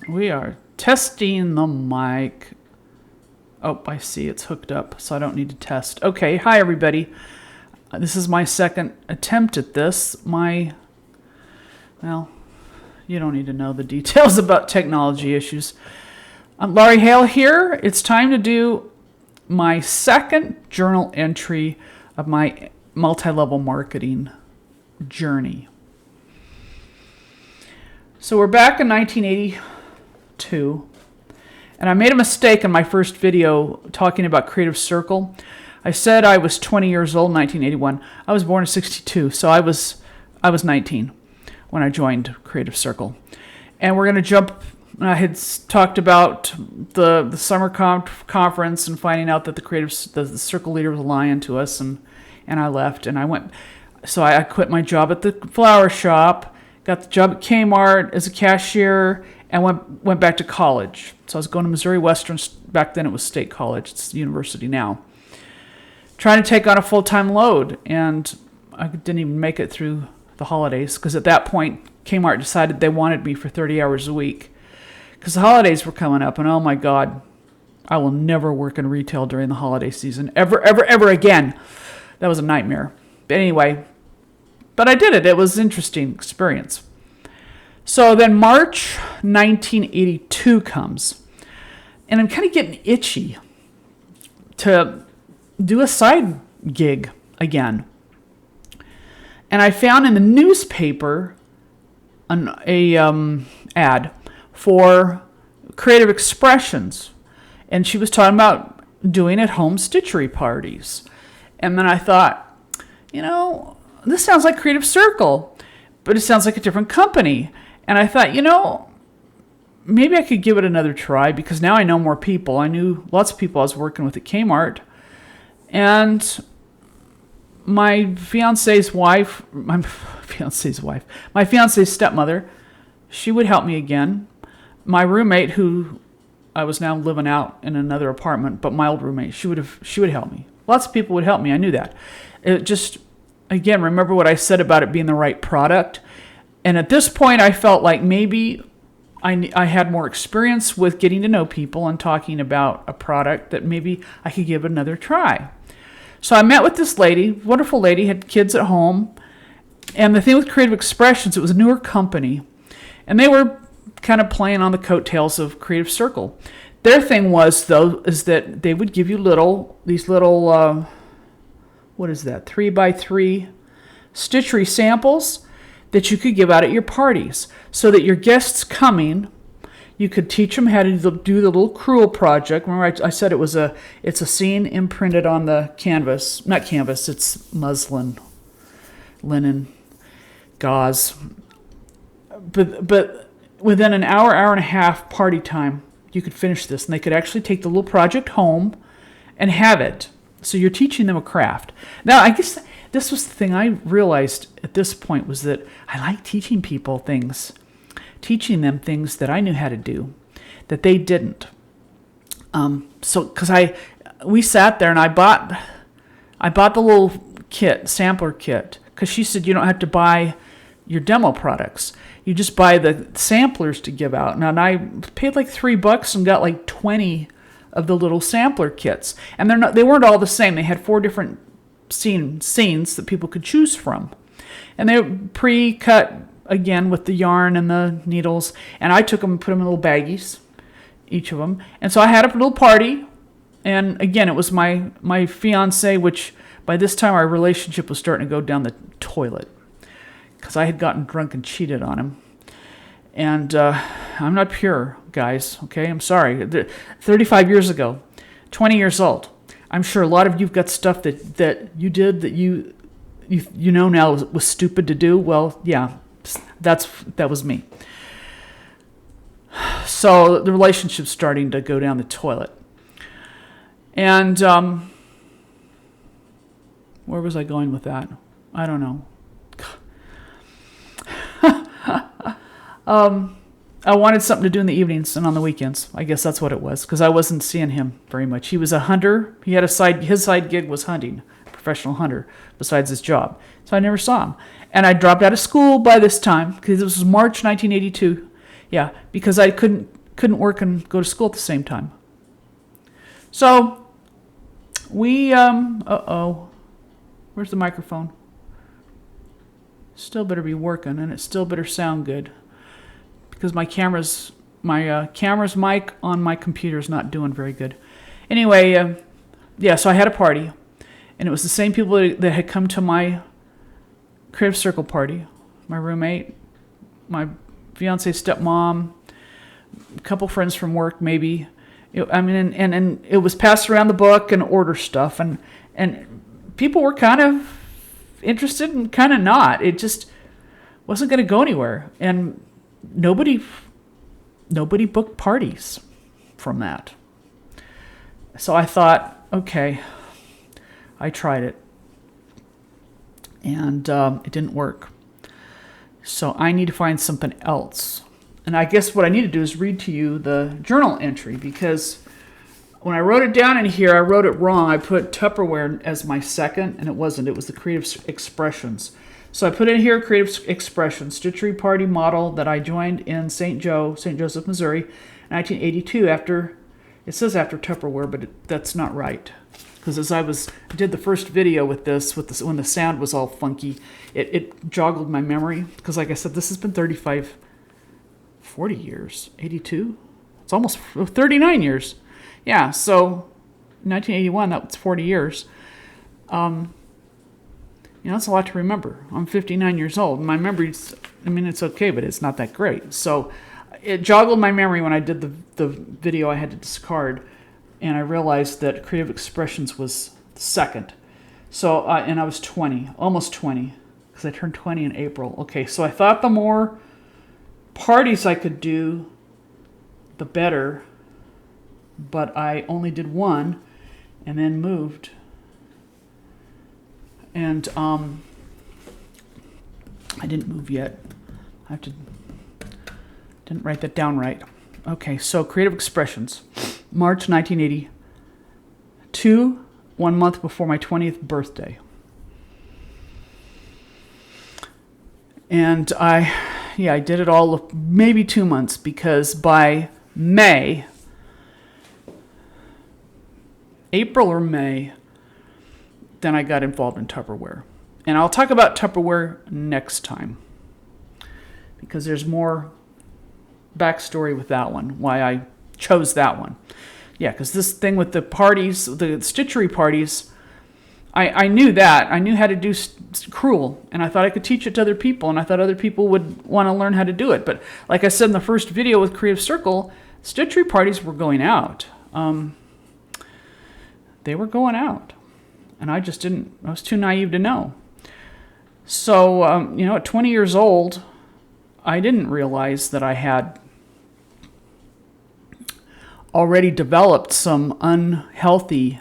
We are testing the mic. Oh, I see it's hooked up, so I don't need to test. Okay, hi everybody. This is my second attempt at this. Well, you don't need to know the details about technology issues. I'm Laurie Hale here. It's time to do my second journal entry of my multi-level marketing journey. So we're back in 1982, and I made a mistake in my first video talking about Creative Circle. I said I was 20 years old in 1981. I was born in 62, so I was 19 when I joined Creative Circle. And we're going to jump. I had talked about the summer conference and finding out that the Circle leader was lying to us, and I left, and I went. So I quit my job at the flower shop, got the job at Kmart as a cashier, and went back to college. So I was going to Missouri Western. Back then it was State College. It's the university now. Trying to take on a full-time load, and I didn't even make it through the holidays because at that point Kmart decided they wanted me for 30 hours a week because the holidays were coming up, and oh my God, I will never work in retail during the holiday season ever again. That was a nightmare. But anyway, but I did it. It was an interesting experience. So then March 1982 comes, and I'm kind of getting itchy to do a side gig again. And I found in the newspaper an ad for Creative Expressions, and she was talking about doing at-home stitchery parties. And then I thought, this sounds like Creative Circle, but it sounds like a different company. And I thought, maybe I could give it another try because now I know more people. I knew lots of people I was working with at Kmart. And my fiance's stepmother, she would help me again. My roommate, who I was now living out in another apartment, but my old roommate, she would help me. Lots of people would help me. I knew that. It just, again, remember what I said about it being the right product. And at this point, I felt like maybe I had more experience with getting to know people and talking about a product that maybe I could give another try. So I met with this lady, wonderful lady, had kids at home. And the thing with Creative Expressions, it was a newer company. And they were kind of playing on the coattails of Creative Circle. Their thing was, though, is that they would give you these little 3x3 stitchery samples that you could give out at your parties so that your guests coming, you could teach them how to do the little crewel project. Remember I said it's a scene imprinted on the canvas. Not canvas, it's muslin, linen, gauze. But within an hour and a half party time, you could finish this. And they could actually take the little project home and have it. So you're teaching them a craft. Now, I guess this was the thing I realized at this point was that I like teaching people things. Teaching them things that I knew how to do that they didn't. We sat there and I bought the little sampler kit, because she said you don't have to buy your demo products. You just buy the samplers to give out. Now, and I paid like $3 and got like 20 of the little sampler kits. And they weren't all the same. They had 4 different scenes that people could choose from. And they were pre-cut again with the yarn and the needles, and I took them and put them in little baggies, each of them. And so I had a little party, and again, it was my fiance, which by this time our relationship was starting to go down the toilet because I had gotten drunk and cheated on him. And I'm not pure, guys, okay? I'm sorry. 35 years ago, 20 years old. I'm sure a lot of you've got stuff that you did that you know now was stupid to do. Well, yeah. That was me. So the relationship's starting to go down the toilet. And where was I going with that? I don't know. I wanted something to do in the evenings and on the weekends. I guess that's what it was, because I wasn't seeing him very much. He was a hunter. He had his side gig was hunting, professional hunter, besides his job. So I never saw him. And I dropped out of school by this time, because it was March 1982. Yeah, because I couldn't work and go to school at the same time. So we where's the microphone? Still better be working, and it still better sound good, because my camera's mic on my computer is not doing very good. Anyway, so I had a party, and it was the same people that had come to my Creative Circle party. My roommate, my fiance's stepmom, a couple friends from work, maybe. And it was passed around the book and order stuff, and people were kind of interested and kind of not. It just wasn't going to go anywhere, and nobody booked parties from that. So I thought, okay, I tried it, and it didn't work. So I need to find something else. And I guess what I need to do is read to you the journal entry, because when I wrote it down in here, I wrote it wrong. I put Tupperware as my second, and it wasn't. It was the Creative Expressions. So I put in here Creative Expressions, stitchery party model that I joined in St. Joseph, Missouri, 1982. It says after Tupperware, but that's not right. Because as I did the first video with this, when the sound was all funky, it joggled my memory. Because like I said, this has been 40 years. 82? It's almost 39 years. Yeah, so 1981, that was 40 years. That's a lot to remember. I'm 59 years old. My memory's, it's okay, but it's not that great. So it joggled my memory when I did the video I had to discard. And I realized that Creative Expressions was second. So, and I was 20, almost 20, because I turned 20 in April. Okay, so I thought the more parties I could do, the better. But I only did one, and then moved. And I didn't move yet. Didn't write that down right. Okay, so Creative Expressions, March 1982, 1 month before my 20th birthday. And I did it all maybe 2 months, because by April or May, then I got involved in Tupperware. And I'll talk about Tupperware next time, because there's more backstory with that one, why I chose that one. Yeah, because this thing with the parties, the stitchery parties, I knew that. I knew how to do crewel, and I thought I could teach it to other people, and I thought other people would want to learn how to do it. But like I said in the first video with Creative Circle, stitchery parties were going out. They were going out, and I was too naive to know. So, at 20 years old, I didn't realize that I had already developed some unhealthy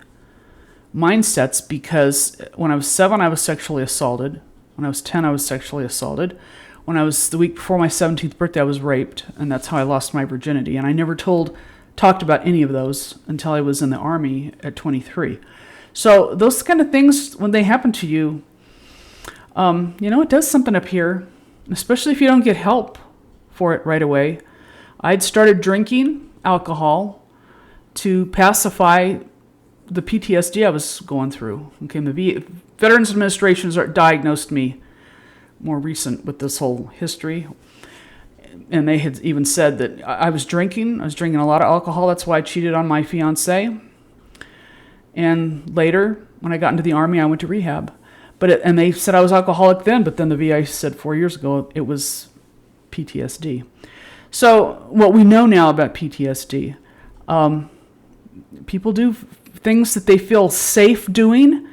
mindsets, because when I was 7, I was sexually assaulted. When I was 10, I was sexually assaulted. When I was the week before my 17th birthday, I was raped, and that's how I lost my virginity. And I never talked about any of those until I was in the Army at 23. So those kind of things, when they happen to you, it does something up here, especially if you don't get help for it right away. I'd started drinking alcohol to pacify the PTSD I was going through. Okay, the Veterans Administration diagnosed me more recent with this whole history, and they had even said that I was drinking a lot of alcohol. That's why I cheated on my fiance. And later, when I got into the Army, I went to rehab. And they said I was alcoholic then, but then the VA said 4 years ago it was PTSD. So what we know now about PTSD, people do things that they feel safe doing.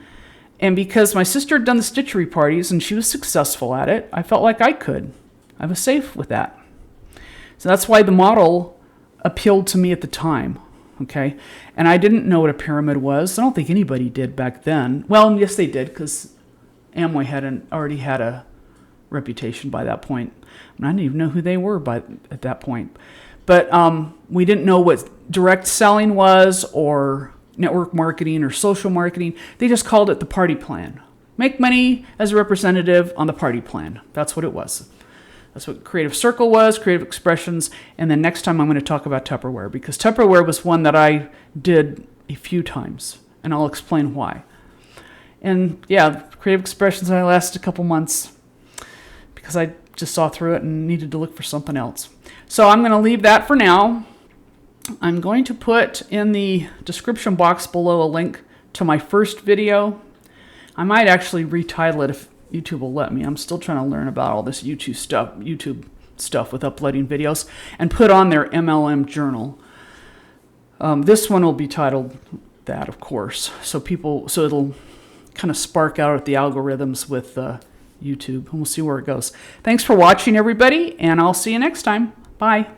And because my sister had done the stitchery parties and she was successful at it, I felt like I could. I was safe with that. So that's why the model appealed to me at the time. Okay, and I didn't know what a pyramid was. I don't think anybody did back then. Well, yes, they did, because Amway already had a reputation by that point. And I didn't even know who they were at that point. But we didn't know what direct selling was, or network marketing, or social marketing. They just called it the party plan. Make money as a representative on the party plan. That's what it was. That's what Creative Circle was, Creative Expressions, and then next time I'm going to talk about Tupperware, because Tupperware was one that I did a few times, and I'll explain why. And yeah, Creative Expressions, I lasted a couple months because I just saw through it and needed to look for something else. So I'm going to leave that for now. I'm going to put in the description box below a link to my first video. I might actually retitle it if YouTube will let me. I'm still trying to learn about all this YouTube stuff with uploading videos, and put on their MLM Journal. This one will be titled that, of course, so it'll kind of spark out at the algorithms with YouTube, and we'll see where it goes. Thanks for watching, everybody, and I'll see you next time. Bye.